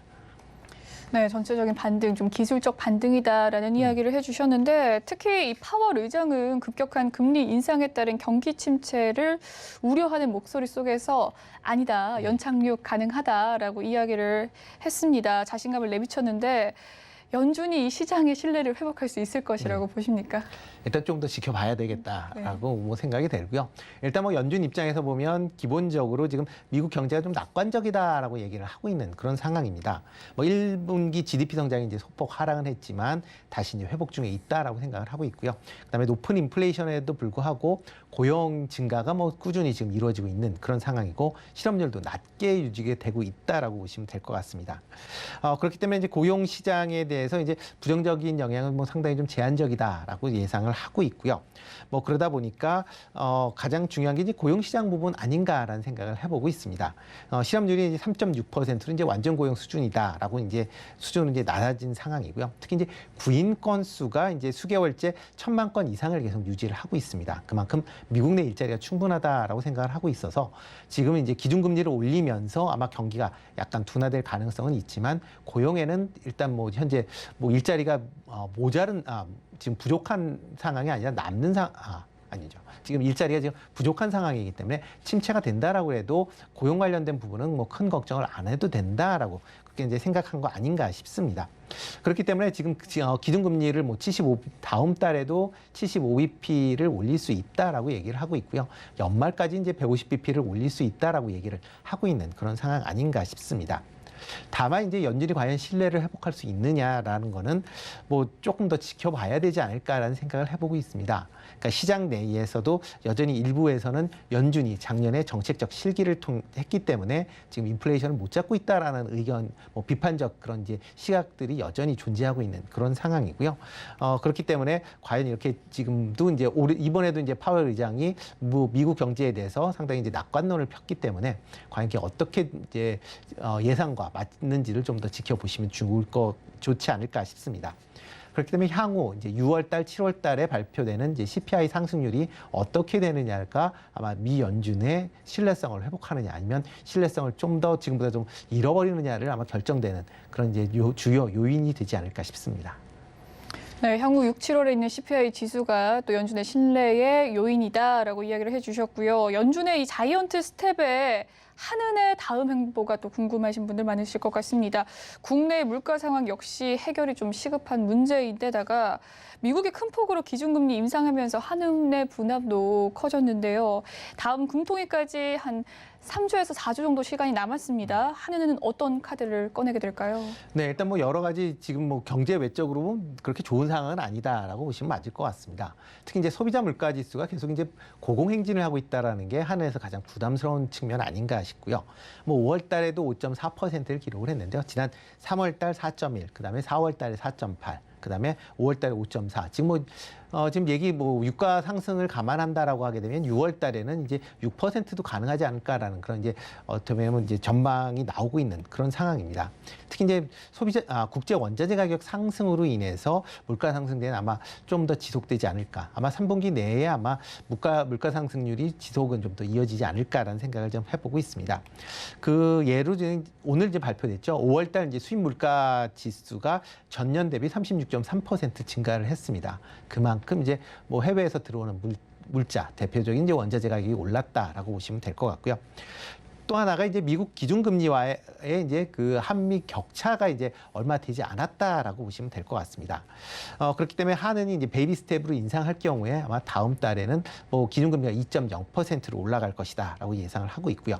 네, 전체적인 반등, 좀 기술적 반등이다라는 이야기를 해주셨는데 특히 이 파월 의장은 급격한 금리 인상에 따른 경기 침체를 우려하는 목소리 속에서 아니다, 연착륙 가능하다라고 이야기를 했습니다. 자신감을 내비쳤는데 연준이 이 시장의 신뢰를 회복할 수 있을 것이라고 보십니까? 일단 좀 더 지켜봐야 되겠다라고 뭐 생각이 들고요. 일단 뭐 연준 입장에서 보면 기본적으로 지금 미국 경제가 좀 낙관적이다라고 얘기를 하고 있는 그런 상황입니다. 뭐 1분기 GDP 성장이 이제 소폭 하락은 했지만 다시 이제 회복 중에 있다라고 생각을 하고 있고요. 그다음에 높은 인플레이션에도 불구하고 고용 증가가 뭐 꾸준히 지금 이루어지고 있는 그런 상황이고 실업률도 낮게 유지가 되고 있다라고 보시면 될 것 같습니다. 그렇기 때문에 이제 고용 시장에 대해서 이제 부정적인 영향은 뭐 상당히 좀 제한적이다라고 예상을 하고 있고요. 뭐 그러다 보니까 가장 중요한 게 이제 고용 시장 부분 아닌가라는 생각을 해보고 있습니다. 실업률이 이제 3.6%로 이제 완전 고용 수준이다라고 이제 수준은 이제 낮아진 상황이고요. 특히 이제 구인 건수가 이제 수개월째 1,000만 건 이상을 계속 유지를 하고 있습니다. 그만큼 미국 내 일자리가 충분하다라고 생각을 하고 있어서 지금은 이제 기준금리를 올리면서 아마 경기가 약간 둔화될 가능성은 있지만 고용에는 일단 뭐 현재 뭐 일자리가 지금 부족한 상황이 아니라 아니죠. 지금 일자리가 지금 부족한 상황이기 때문에 침체가 된다라고 해도 고용 관련된 부분은 뭐 큰 걱정을 안 해도 된다라고 그렇게 이제 생각한 거 아닌가 싶습니다. 그렇기 때문에 지금 기준금리를 뭐 75 다음 달에도 75bp를 올릴 수 있다라고 얘기를 하고 있고요. 연말까지 이제 150bp를 올릴 수 있다라고 얘기를 하고 있는 그런 상황 아닌가 싶습니다. 다만 이제 연준이 과연 신뢰를 회복할 수 있느냐라는 거는 뭐 조금 더 지켜봐야 되지 않을까라는 생각을 해보고 있습니다. 그러니까 시장 내에서도 여전히 일부에서는 연준이 작년에 정책적 실기를 했기 때문에 지금 인플레이션을 못 잡고 있다라는 의견, 뭐 비판적 그런 이제 시각들이 여전히 존재하고 있는 그런 상황이고요. 그렇기 때문에 과연 이렇게 지금도 이제 이번에도 이제 파월 의장이 미국 경제에 대해서 상당히 이제 낙관론을 폈기 때문에 과연 이게 어떻게 이제 예상과 맞는지를 좀 더 지켜보시면 좋지 않을까 싶습니다. 그렇기 때문에 향후 이제 6월달, 7월달에 발표되는 이제 CPI 상승률이 어떻게 되느냐가 아마 미 연준의 신뢰성을 회복하느냐 아니면 신뢰성을 좀 더 지금보다 좀 잃어버리느냐를 아마 결정되는 그런 이제 주요 요인이 되지 않을까 싶습니다. 네, 향후 6, 7월에 있는 CPI 지수가 또 연준의 신뢰의 요인이다라고 이야기를 해주셨고요. 연준의 이 자이언트 스텝에 한은의 다음 행보가 또 궁금하신 분들 많으실 것 같습니다. 국내 물가 상황 역시 해결이 좀 시급한 문제인데다가 미국이 큰 폭으로 기준금리 인상하면서 한은의 분압도 커졌는데요. 다음 금통위까지 한 3주에서 4주 정도 시간이 남았습니다. 한은은 어떤 카드를 꺼내게 될까요? 네, 일단 뭐 여러 가지 지금 뭐 경제 외적으로 그렇게 좋은 상황은 아니다라고 보시면 맞을 것 같습니다. 특히 이제 소비자 물가 지수가 계속 이제 고공행진을 하고 있다라는 게 한은에서 가장 부담스러운 측면 아닌가 싶고요. 뭐 5월 달에도 5.4%를 기록을 했는데요. 지난 3월 달 4.1, 그다음에 4월 달에 4.8. 그다음에 5월 달에 5.4. 지금 지금 유가 상승을 감안한다라고 하게 되면 6월 달에는 이제 6%도 가능하지 않을까라는 그런 이제 어떻게 보면 이제 전망이 나오고 있는 그런 상황입니다. 특히 이제 국제 원자재 가격 상승으로 인해서 물가 상승대는 아마 좀 더 지속되지 않을까. 아마 3분기 내에 아마 물가 상승률이 지속은 좀 더 이어지지 않을까라는 생각을 좀 해보고 있습니다. 그 예로 오늘 이제 발표됐죠. 5월 달 이제 수입 물가 지수가 전년 대비 36.3% 증가를 했습니다. 그만큼 이제 뭐 해외에서 들어오는 물자, 대표적인 이제 원자재 가격이 올랐다라고 보시면 될 것 같고요. 또 하나가 이제 미국 기준금리와의 이제 그 한미 격차가 이제 얼마 되지 않았다라고 보시면 될 것 같습니다. 그렇기 때문에 한은이 이제 베이비 스텝으로 인상할 경우에 아마 다음 달에는 뭐 기준금리가 2.0%로 올라갈 것이다라고 예상을 하고 있고요.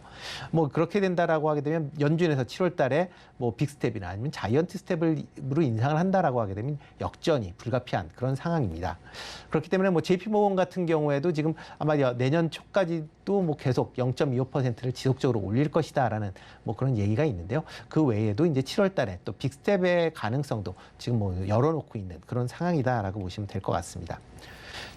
뭐 그렇게 된다라고 하게 되면 연준에서 7월 달에 뭐 빅스텝이나 아니면 자이언트 스텝으로 인상을 한다라고 하게 되면 역전이 불가피한 그런 상황입니다. 그렇기 때문에 뭐 JP모건 같은 경우에도 지금 아마 내년 초까지도 뭐 계속 0.25%를 지속적으로 올릴 것이다라는 뭐 그런 얘기가 있는데요. 그 외에도 이제 7월 달에 또 빅스텝의 가능성도 지금 뭐 열어놓고 있는 그런 상황이다라고 보시면 될 것 같습니다.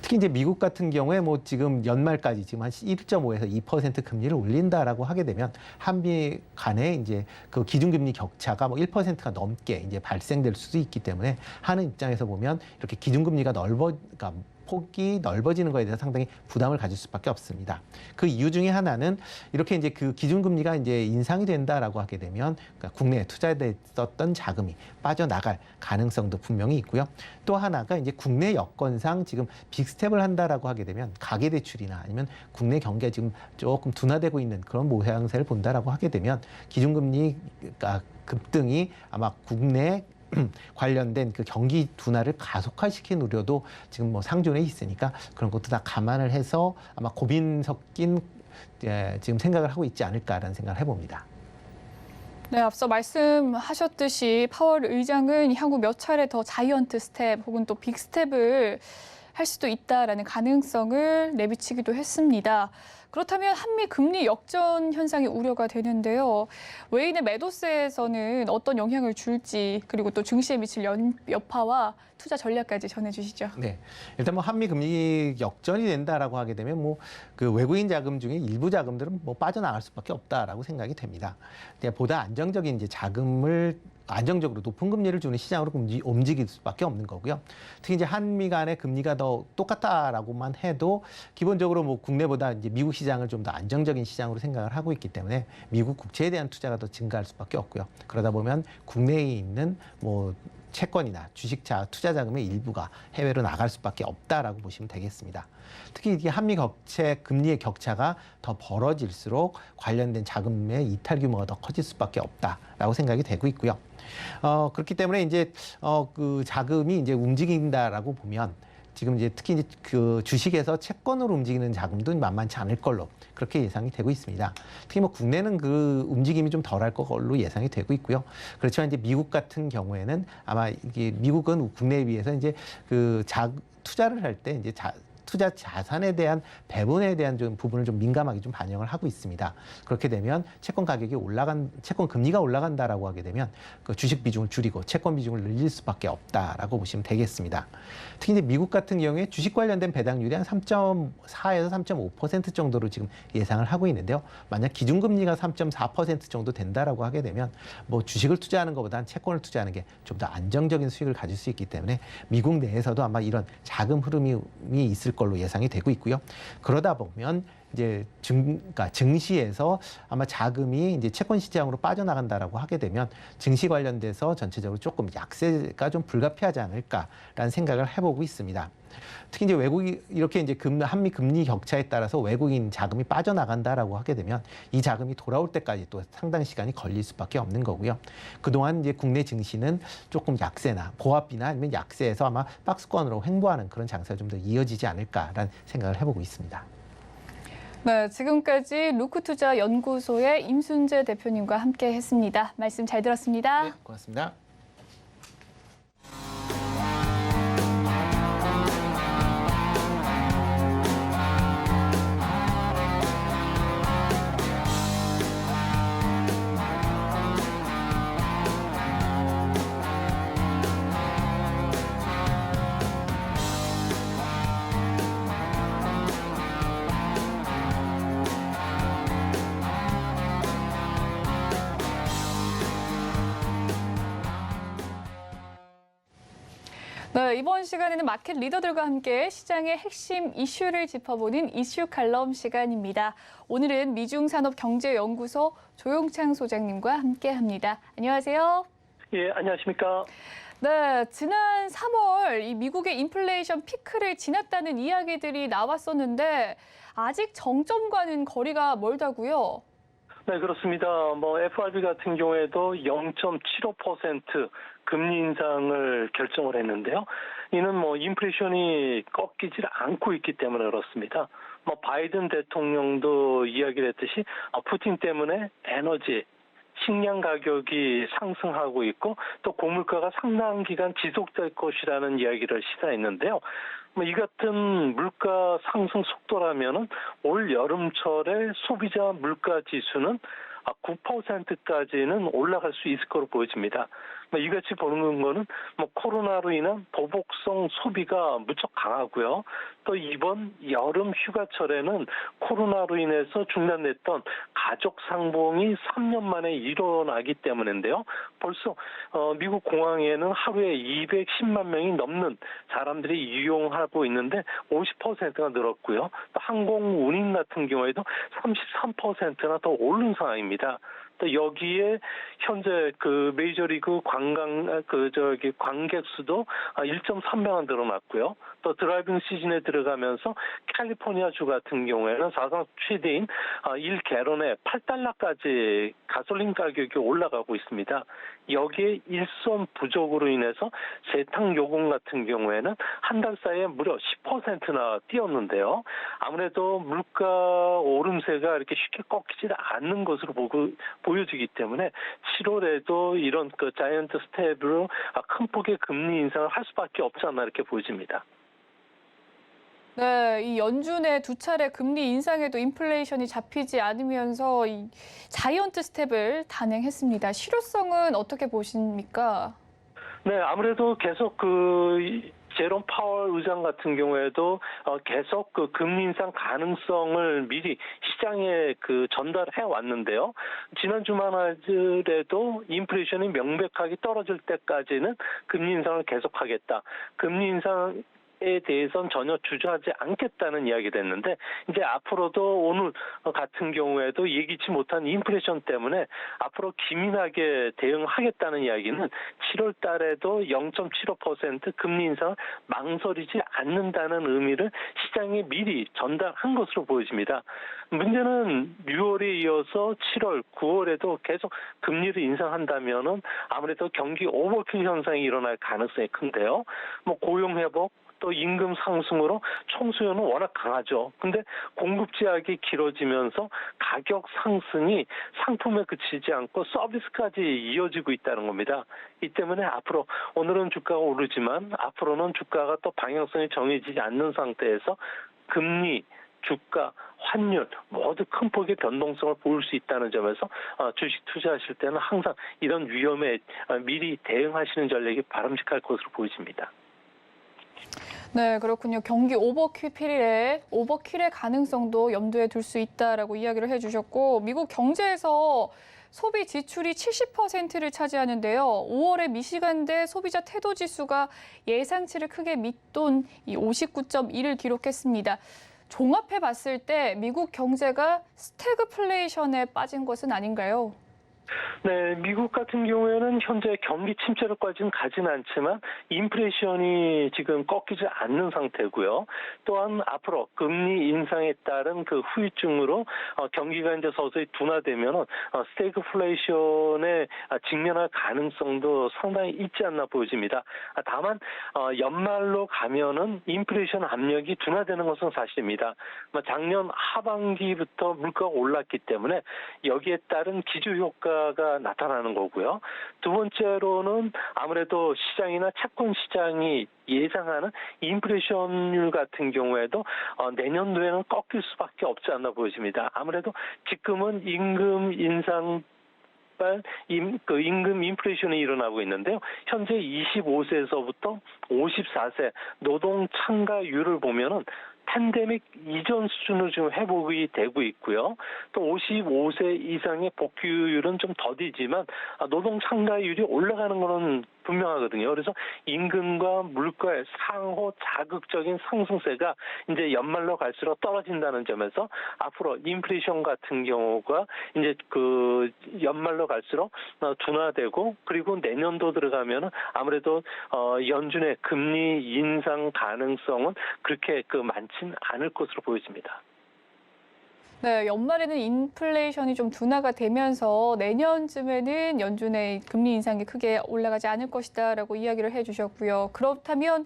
특히 이제 미국 같은 경우에 뭐 지금 연말까지 지금 한 1.5에서 2% 금리를 올린다라고 하게 되면 한미 간에 이제 그 기준금리 격차가 뭐 1%가 넘게 이제 발생될 수도 있기 때문에 하는 입장에서 보면 이렇게 기준금리가 그러니까 폭이 넓어지는 것에 대해서 상당히 부담을 가질 수밖에 없습니다. 그 이유 중에 하나는 이렇게 이제 그 기준금리가 이제 인상이 된다라고 하게 되면 그러니까 국내에 투자됐었던 자금이 빠져나갈 가능성도 분명히 있고요. 또 하나가 이제 국내 여건상 지금 빅스텝을 한다라고 하게 되면 가계대출이나 아니면 국내 경기가 지금 조금 둔화되고 있는 그런 모양새를 본다라고 하게 되면 기준금리가 급등이 아마 국내 관련된 그 경기 둔화를 가속화시킨 우려도 지금 뭐 상존해 있으니까 그런 것도 다 감안을 해서 아마 고민 섞인 지금 생각을 하고 있지 않을까라는 생각을 해봅니다. 네, 앞서 말씀하셨듯이 파월 의장은 향후 몇 차례 더 자이언트 스텝 혹은 또 빅 스텝을 할 수도 있다라는 가능성을 내비치기도 했습니다. 그렇다면 한미 금리 역전 현상이 우려가 되는데요. 외인의 매도세에서는 어떤 영향을 줄지 그리고 또 증시에 미칠 여파와 투자 전략까지 전해주시죠. 네, 일단 뭐 한미 금리 역전이 된다라고 하게 되면 뭐 그 외국인 자금 중에 일부 자금들은 뭐 빠져나갈 수밖에 없다라고 생각이 됩니다. 보다 안정적인 이제 자금을 안정적으로 높은 금리를 주는 시장으로 움직일 수밖에 없는 거고요. 특히 이제 한미 간의 금리가 더 똑같다라고만 해도 기본적으로 뭐 국내보다 이제 미국 시장을 좀 더 안정적인 시장으로 생각을 하고 있기 때문에 미국 국채에 대한 투자가 더 증가할 수밖에 없고요. 그러다 보면 국내에 있는 뭐 채권이나 주식차 투자 자금의 일부가 해외로 나갈 수밖에 없다라고 보시면 되겠습니다. 특히 이게 한미 국채 금리의 격차가 더 벌어질수록 관련된 자금의 이탈 규모가 더 커질 수밖에 없다라고 생각이 되고 있고요. 그렇기 때문에 이제 그 자금이 이제 움직인다라고 보면 지금 이제 특히 이제 그 주식에서 채권으로 움직이는 자금도 만만치 않을 걸로 그렇게 예상이 되고 있습니다. 특히 뭐 국내는 그 움직임이 좀 덜할 걸로 예상이 되고 있고요. 그렇지만 이제 미국 같은 경우에는 아마 이게 미국은 국내에 비해서 이제 그 투자를 할 때 이제 투자 자산에 대한 배분에 대한 좀 부분을 좀 민감하게 좀 반영을 하고 있습니다. 그렇게 되면 채권 금리가 올라간다라고 하게 되면 그 주식 비중을 줄이고 채권 비중을 늘릴 수밖에 없다라고 보시면 되겠습니다. 특히 이제 미국 같은 경우에 주식 관련된 배당률이 한 3.4에서 3.5% 정도로 지금 예상을 하고 있는데요. 만약 기준금리가 3.4% 정도 된다라고 하게 되면 뭐 주식을 투자하는 것보다는 채권을 투자하는 게 좀 더 안정적인 수익을 가질 수 있기 때문에 미국 내에서도 아마 이런 자금 흐름이 있을 걸로 예상이 되고 있고요. 그러다 보면 이제 증시에서 아마 자금이 이제 채권 시장으로 빠져나간다라고 하게 되면 증시 관련돼서 전체적으로 조금 약세가 좀 불가피하지 않을까라는 생각을 해보고 있습니다. 특히 이제 외국이 이렇게 이제 한미 금리 격차에 따라서 외국인 자금이 빠져나간다라고 하게 되면 이 자금이 돌아올 때까지 또 상당 시간이 걸릴 수밖에 없는 거고요. 그동안 이제 국내 증시는 조금 약세나 고압이나 아니면 약세에서 아마 박스권으로 횡보하는 그런 장세가 좀 더 이어지지 않을까라는 생각을 해보고 있습니다. 네, 지금까지 루크투자연구소의 임순재 대표님과 함께했습니다. 말씀 잘 들었습니다. 네, 고맙습니다. 네, 이번 시간에는 마켓 리더들과 함께 시장의 핵심 이슈를 짚어보는 이슈 칼럼 시간입니다. 오늘은 미중산업경제연구소 조용창 소장님과 함께합니다. 안녕하세요. 예, 안녕하십니까. 네, 지난 3월 이 미국의 인플레이션 피크를 지났다는 이야기들이 나왔었는데 아직 정점과는 거리가 멀다고요? 네, 그렇습니다. 뭐 FRB 같은 경우에도 0.75% 금리 인상을 결정을 했는데요. 이는 뭐 인플레이션이 꺾이질 않고 있기 때문에 그렇습니다. 뭐 바이든 대통령도 이야기를 했듯이 푸틴 때문에 에너지, 식량 가격이 상승하고 있고 또 고물가가 상당 기간 지속될 것이라는 이야기를 시사했는데요. 뭐 이 같은 물가 상승 속도라면은 올 여름철에 소비자 물가 지수는 9%까지는 올라갈 수 있을 거로 보여집니다. 이같이 보는 거는 코로나로 인한 보복성 소비가 무척 강하고요. 또 이번 여름 휴가철에는 코로나로 인해서 중단됐던 가족 상봉이 3년 만에 일어나기 때문인데요. 벌써 미국 공항에는 하루에 210만 명이 넘는 사람들이 이용하고 있는데 50%가 늘었고요. 또 항공 운임 같은 경우에도 33%나 더 오른 상황입니다. 또 여기에 현재 그 메이저리그 관객 수도 1.3명은 늘어났고요. 또 드라이빙 시즌에 들어가면서 캘리포니아주 같은 경우에는 사상 최대인 1갤런에 $8까지 가솔린 가격이 올라가고 있습니다. 여기에 일손 부족으로 인해서 세탁 요금 같은 경우에는 한 달 사이에 무려 10%나 뛰었는데요. 아무래도 물가 오름세가 이렇게 쉽게 꺾이지 않는 것으로 보여지기 때문에 7월에도 이런 그 자이언트 스텝으로 큰 폭의 금리 인상을 할 수밖에 없지 않나 이렇게 보여집니다. 네, 이 연준의 두 차례 금리 인상에도 인플레이션이 잡히지 않으면서 이 자이언트 스텝을 단행했습니다. 실효성은 어떻게 보십니까? 네, 아무래도 계속 제롬 파월 의장 같은 경우에도 계속 그 금리 인상 가능성을 미리 시장에 전달해 왔는데요. 지난 주말에도 인플레이션이 명백하게 떨어질 때까지는 금리 인상을 계속하겠다. 금리 인상 에 대해서는 전혀 주저하지 않겠다는 이야기가 됐는데 이제 앞으로도 오늘 같은 경우에도 예기치 못한 인플레이션 때문에 앞으로 기민하게 대응하겠다는 이야기는 7월 달에도 0.75% 금리 인상을 망설이지 않는다는 의미를 시장에 미리 전달한 것으로 보여집니다. 문제는 6월에 이어서 7월, 9월에도 계속 금리를 인상한다면은 아무래도 경기 오버킬 현상이 일어날 가능성이 큰데요. 고용 회복 또 임금 상승으로 총수요는 워낙 강하죠. 근데 공급 제약이 길어지면서 가격 상승이 상품에 그치지 않고 서비스까지 이어지고 있다는 겁니다. 이 때문에 앞으로 오늘은 주가가 오르지만 앞으로는 주가가 또 방향성이 정해지지 않는 상태에서 금리, 주가, 환율 모두 큰 폭의 변동성을 보일 수 있다는 점에서 주식 투자하실 때는 항상 이런 위험에 미리 대응하시는 전략이 바람직할 것으로 보여집니다. 네, 그렇군요. 경기 오버킬의 가능성도 염두에 둘 수 있다라고 이야기를 해주셨고, 미국 경제에서 소비 지출이 70%를 차지하는데요. 5월에 미시간대 소비자 태도 지수가 예상치를 크게 밑돈 59.1을 기록했습니다. 종합해 봤을 때 미국 경제가 스태그플레이션에 빠진 것은 아닌가요? 네, 미국 같은 경우에는 현재 경기 침체로까지는 가진 않지만 인플레이션이 지금 꺾이지 않는 상태고요. 또한 앞으로 금리 인상에 따른 후유증으로 경기가 이제 서서히 둔화되면은 스태그플레이션에 직면할 가능성도 상당히 있지 않나 보여집니다. 다만 연말로 가면은 인플레이션 압력이 둔화되는 것은 사실입니다. 작년 하반기부터 물가가 올랐기 때문에 여기에 따른 기저 효과가 나타나는 거고요. 두 번째로는 아무래도 시장이나 채권 시장이 예상하는 인플레이션율 같은 경우에도 내년도에는 꺾일 수밖에 없지 않나 보여집니다. 아무래도 지금은 임금 인상 임금 인플레이션이 일어나고 있는데요. 현재 25세에서부터 54세 노동 참가율을 보면은 팬데믹 이전 수준으로 지금 회복이 되고 있고요. 또 55세 이상의 복귀율은 좀 더디지만 노동 참가율이 올라가는 것은 분명하거든요. 그래서 임금과 물가의 상호 자극적인 상승세가 이제 연말로 갈수록 떨어진다는 점에서 앞으로 인플레이션 같은 경우가 이제 연말로 갈수록 둔화되고 그리고 내년도 들어가면은 아무래도 연준의 금리 인상 가능성은 그렇게 많지는 않을 것으로 보여집니다. 네, 연말에는 인플레이션이 좀 둔화가 되면서 내년쯤에는 연준의 금리 인상이 크게 올라가지 않을 것이다라고 이야기를 해주셨고요. 그렇다면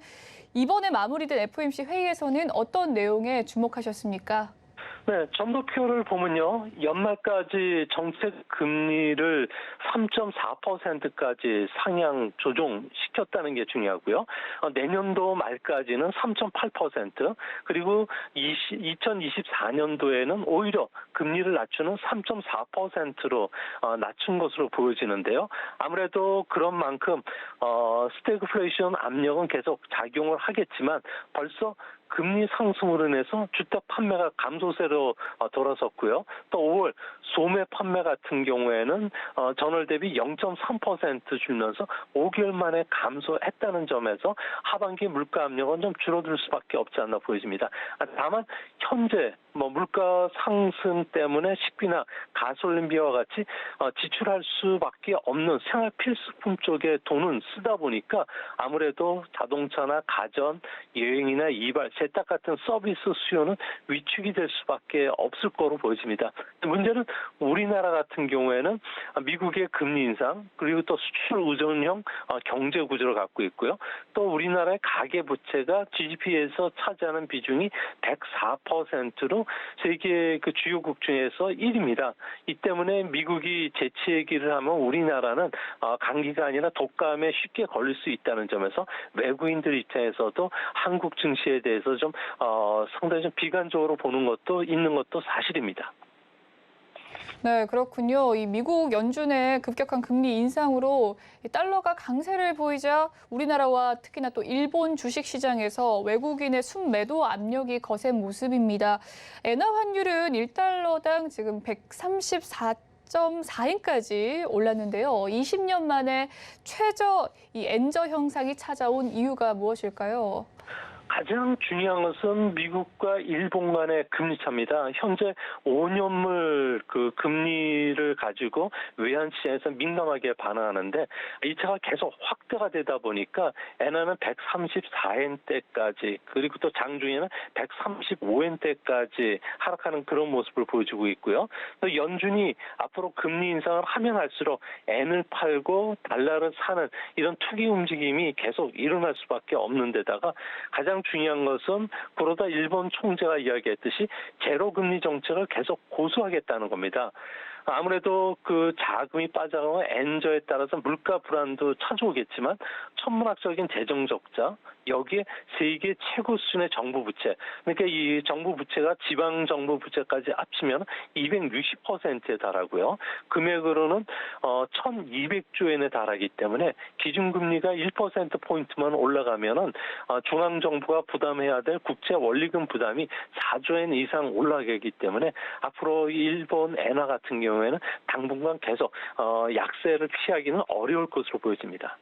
이번에 마무리된 FOMC 회의에서는 어떤 내용에 주목하셨습니까? 네, 점도표를 보면요. 연말까지 정책 금리를 3.4%까지 상향 조정시켰다는 게 중요하고요. 내년도 말까지는 3.8%, 그리고 2024년도에는 오히려 금리를 낮추는 3.4%로 낮춘 것으로 보여지는데요. 아무래도 그런 만큼 스태그플레이션 압력은 계속 작용을 하겠지만 벌써 금리 상승으로 인해서 주택 판매가 감소세로 돌아섰고요. 또 5월 소매 판매 같은 경우에는 전월 대비 0.3% 줄면서 5개월 만에 감소했다는 점에서 하반기 물가 압력은 좀 줄어들 수밖에 없지 않나 보여집니다. 다만 현재 물가 상승 때문에 식비나 가솔린비와 같이 지출할 수밖에 없는 생활 필수품 쪽에 돈은 쓰다 보니까 아무래도 자동차나 가전, 여행이나 이발, 세탁 같은 서비스 수요는 위축이 될 수밖에 없을 거로 보여집니다. 문제는 우리나라 같은 경우에는 미국의 금리 인상, 그리고 또 수출 의존형 경제 구조를 갖고 있고요. 또 우리나라의 가계 부채가 GDP에서 차지하는 비중이 104%로 세계 그 주요국 중에서 1위입니다. 이 때문에 미국이 재치 얘기를 하면 우리나라는 감기가 아니라 독감에 쉽게 걸릴 수 있다는 점에서 외국인들 입장에서도 한국 증시에 대해서 좀 상당히 좀 비관적으로 보는 것도 있는 것도 사실입니다. 네, 그렇군요. 이 미국 연준의 급격한 금리 인상으로 이 달러가 강세를 보이자 우리나라와 특히나 또 일본 주식 시장에서 외국인의 순매도 압력이 거센 모습입니다. 엔화 환율은 1달러당 지금 134.4엔까지 올랐는데요. 20년 만에 최저 이 엔저 형상이 찾아온 이유가 무엇일까요? 가장 중요한 것은 미국과 일본 간의 금리 차입니다. 현재 5년물 그 금리를 가지고 외환 시장에서 민감하게 반응하는데 이 차가 계속 확대가 되다 보니까 엔화는 134엔대까지, 그리고 또 장중에는 135엔대까지 하락하는 그런 모습을 보여주고 있고요. 또 연준이 앞으로 금리 인상을 하면 할수록 엔을 팔고 달러를 사는 이런 투기 움직임이 계속 일어날 수밖에 없는 데다가 가장 중요한 것은 그러다 일본 총재가 이야기했듯이 제로 금리 정책을 계속 고수하겠다는 겁니다. 아무래도 그 자금이 빠져나가면 엔저에 따라서 물가 불안도 찾아오겠지만 천문학적인 재정 적자, 여기에 세계 최고 수준의 정부 부채, 그러니까 이 정부 부채가 지방 정부 부채까지 합치면 260%에 달하고요. 금액으로는 1,200조엔에 달하기 때문에 기준금리가 1%포인트만 올라가면은 중앙정부가 부담해야 될 국제 원리금 부담이 4조엔 이상 올라가기 때문에 앞으로 일본 엔화 같은 경우에는 당분간 계속 약세를 피하기는 어려울 것으로 보여집니다.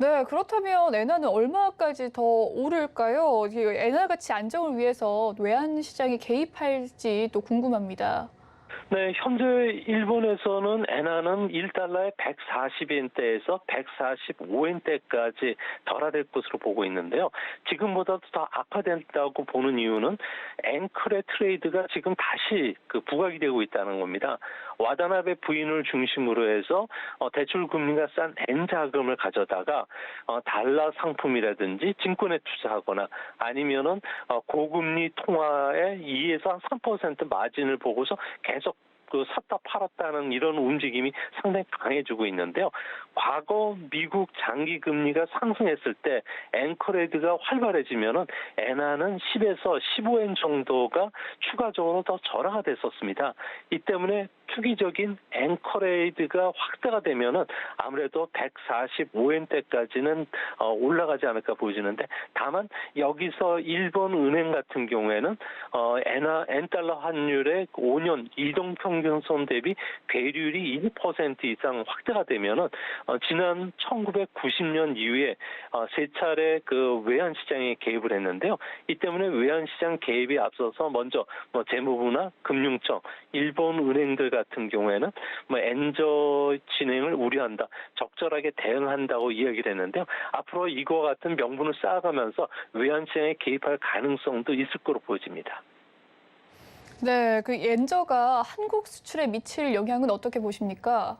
네, 그렇다면 엔화는 얼마까지 더 오를까요? 엔화 가치 안정을 위해서 외환 시장이 개입할지 또 궁금합니다. 네, 현재 일본에서는 엔화는 1달러에 140엔대에서 145엔대까지 덜화될 것으로 보고 있는데요. 지금보다도 더 악화된다고 보는 이유는 앵커의 트레이드가 지금 다시 부각이 되고 있다는 겁니다. 와다나베 부인을 중심으로 해서 대출 금리가 싼 엔 자금을 가져다가 달러 상품이라든지 증권에 투자하거나 아니면은 고금리 통화에 2에서 3% 마진을 보고서 계속 샀다 팔았다는 이런 움직임이 상당히 강해지고 있는데요. 과거 미국 장기 금리가 상승했을 때 앵커레이드가 활발해지면은 엔화는 10에서 15엔 정도가 추가적으로 더 절하가 됐었습니다. 이 때문에 투기적인 앵커레이드가 확대가 되면은 아무래도 145엔대까지는 올라가지 않을까 보여지는데, 다만 여기서 일본 은행 같은 경우에는 엔달러 환율의 5년 이동평균선 대비 괴율이 2% 이상 확대가 되면은 지난 1990년 이후에 세 차례 그 외환 시장에 개입을 했는데요. 이 때문에 외환 시장 개입에 앞서서 먼저 재무부나 금융청, 일본 은행들 같은 경우에는 엔저 진행을 우려한다, 적절하게 대응한다고 이야기를 했는데요. 앞으로 이와 같은 명분을 쌓아가면서 외환 시장에 개입할 가능성도 있을 거로 보여집니다. 네, 그 엔저가 한국 수출에 미칠 영향은 어떻게 보십니까?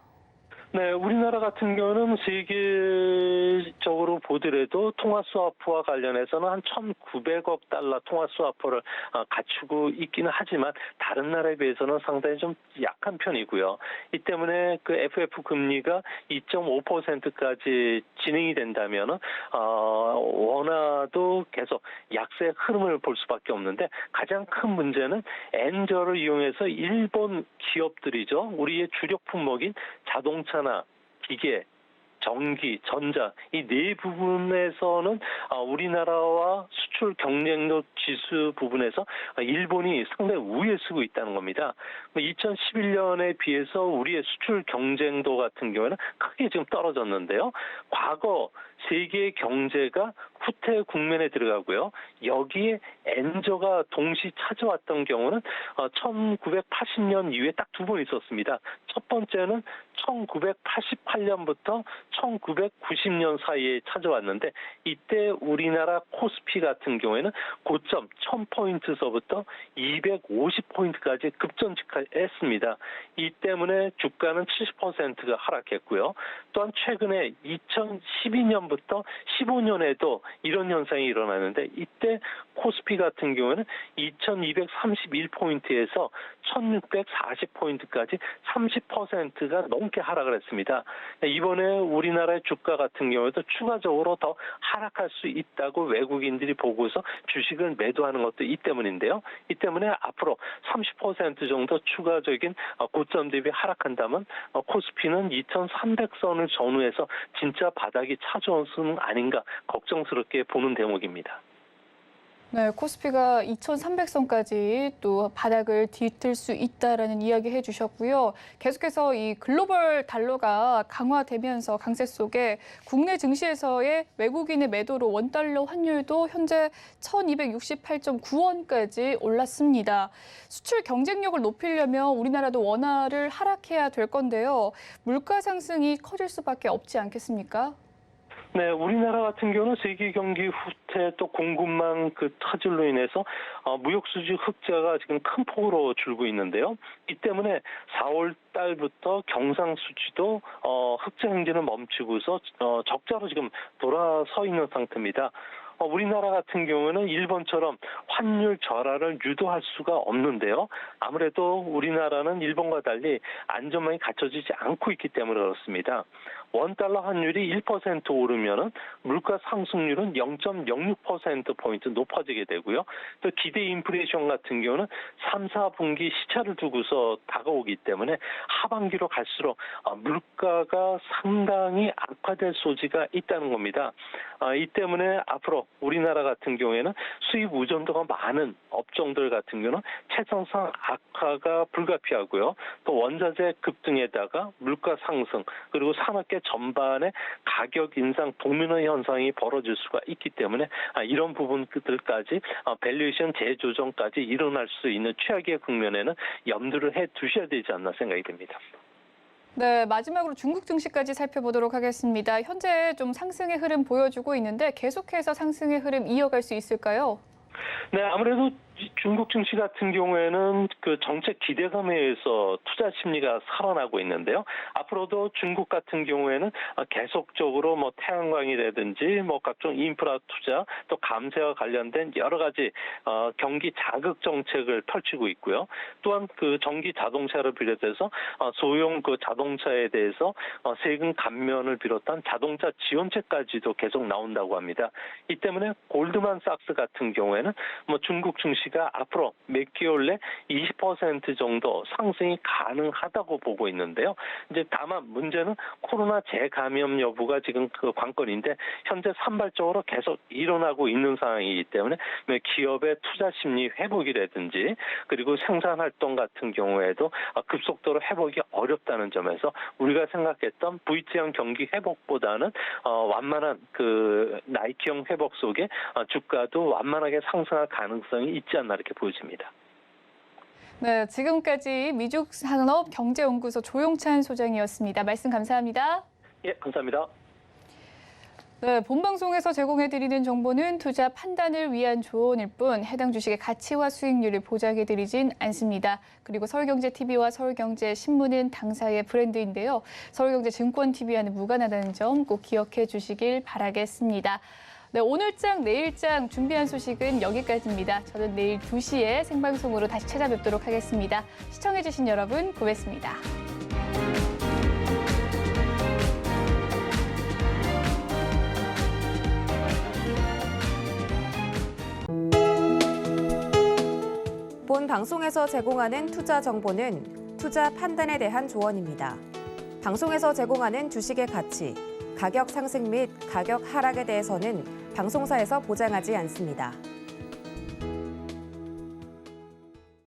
네, 우리나라 같은 경우는 세계적으로 보더라도 통화스와프와 관련해서는 한 1,900억 달러 통화스와프를 갖추고 있기는 하지만 다른 나라에 비해서는 상당히 좀 약한 편이고요. 이 때문에 그 FF 금리가 2.5%까지 진행이 된다면은 원화도 계속 약세 흐름을 볼 수밖에 없는데 가장 큰 문제는 엔저를 이용해서 일본 기업들이죠. 우리의 주력 품목인 자동차나 기계, 전기, 전자 이 네 부분에서는 우리나라와 수출 경쟁력 지수 부분에서 일본이 상당히 우위에 서고 있다는 겁니다. 2011년에 비해서 우리의 수출 경쟁도 같은 경우에는 크게 지금 떨어졌는데요. 과거 세계 경제가 후퇴 국면에 들어가고요. 여기에 엔저가 동시 찾아왔던 경우는 1980년 이후에 딱 두 번 있었습니다. 첫 번째는 1988년부터 1990년 사이에 찾아왔는데 이때 우리나라 코스피 같은 경우에는 고점 1000포인트서부터 250포인트까지 급전직했습니다. 이 때문에 주가는 70%가 하락했고요. 또한 최근에 2012년부터 15년에도 이런 현상이 일어나는데 이때 코스피 같은 경우는 2231포인트에서 1640포인트까지 30%가 넘게 하락을 했습니다. 이번에 우리나라의 주가 같은 경우에도 추가적으로 더 하락할 수 있다고 외국인들이 보고서 주식을 매도하는 것도 이 때문인데요. 이 때문에 앞으로 30% 정도 추가적인 고점 대비 하락한다면 코스피는 2300선을 전후해서 진짜 바닥이 찾아온 수는 아닌가 걱정스럽게 보는 대목입니다. 네, 코스피가 2,300선까지 또 바닥을 뒤틀 수 있다라는 이야기 해주셨고요. 계속해서 이 글로벌 달러가 강화되면서 강세 속에 국내 증시에서의 외국인의 매도로 원달러 환율도 현재 1,268.9원까지 올랐습니다. 수출 경쟁력을 높이려면 우리나라도 원화를 하락해야 될 건데요. 물가 상승이 커질 수밖에 없지 않겠습니까? 네, 우리나라 같은 경우는 세계 경기 후퇴 또 공급망 그 타질로 인해서 무역 수지 흑자가 지금 큰 폭으로 줄고 있는데요. 이 때문에 4월 달부터 경상 수지도 흑자 행진을 멈추고서 적자로 지금 돌아서 있는 상태입니다. 우리나라 같은 경우는 일본처럼 환율 절하를 유도할 수가 없는데요. 아무래도 우리나라는 일본과 달리 안전망이 갖춰지지 않고 있기 때문에 그렇습니다. 원달러 환율이 1% 오르면은 물가 상승률은 0.06%포인트 높아지게 되고요. 또 기대 인플레이션 같은 경우는 3, 4분기 시차를 두고서 다가오기 때문에 하반기로 갈수록 물가가 상당히 악화될 소지가 있다는 겁니다. 이 때문에 앞으로 우리나라 같은 경우에는 수입 의존도가 많은 업종들 같은 경우는 채성상 악화가 불가피하고요. 또 원자재 급등에다가 물가 상승 그리고 산업계 전반의 가격 인상 도미노 현상이 벌어질 수가 있기 때문에 이런 부분들까지 밸류에이션 재조정까지 일어날 수 있는 최악의 국면에는 염두를 해 두셔야 되지 않나 생각이 듭니다. 네, 마지막으로 중국 증시까지 살펴보도록 하겠습니다. 현재 좀 상승의 흐름 보여주고 있는데 계속해서 상승의 흐름 이어갈 수 있을까요? 네, 아무래도 중국 증시 같은 경우에는 그 정책 기대감에 의해서 투자 심리가 살아나고 있는데요. 앞으로도 중국 같은 경우에는 계속적으로 뭐 태양광이라든지 뭐 각종 인프라 투자 또 감세와 관련된 여러 가지 경기 자극 정책을 펼치고 있고요. 또한 그 전기 자동차를 비롯해서 소형 그 자동차에 대해서 세금 감면을 비롯한 자동차 지원책까지도 계속 나온다고 합니다. 이 때문에 골드만삭스 같은 경우에는 뭐 중국 증시 가 앞으로 몇 개월 내 20% 정도 상승이 가능하다고 보고 있는데요. 이제 다만 문제는 코로나 재감염 여부가 지금 그 관건인데 현재 산발적으로 계속 일어나고 있는 상황이기 때문에 기업의 투자 심리 회복이라든지 그리고 생산 활동 같은 경우에도 급속도로 회복이 어렵다는 점에서 우리가 생각했던 V자형 경기 회복보다는 완만한 그 나이키형 회복 속에 주가도 완만하게 상승할 가능성이 있지 않나 이렇게 보여집니다. 네, 지금까지 미죽산업경제연구소 조용찬 소장이었습니다. 말씀 감사합니다. 예, 감사합니다. 네, 본방송에서 제공해드리는 정보는 투자 판단을 위한 조언일 뿐 해당 주식의 가치와 수익률을 보장해드리진 않습니다. 그리고 서울경제TV와 서울경제신문은 당사의 브랜드인데요. 서울경제증권TV와는 무관하다는 점 꼭 기억해 주시길 바라겠습니다. 네, 오늘장, 내일장 준비한 소식은 여기까지입니다. 저는 내일 2시에 생방송으로 다시 찾아뵙도록 하겠습니다. 시청해주신 여러분 고맙습니다. 본 방송에서 제공하는 투자 정보는 투자 판단에 대한 조언입니다. 방송에서 제공하는 주식의 가치, 가격 상승 및 가격 하락에 대해서는 방송사에서 보장하지 않습니다.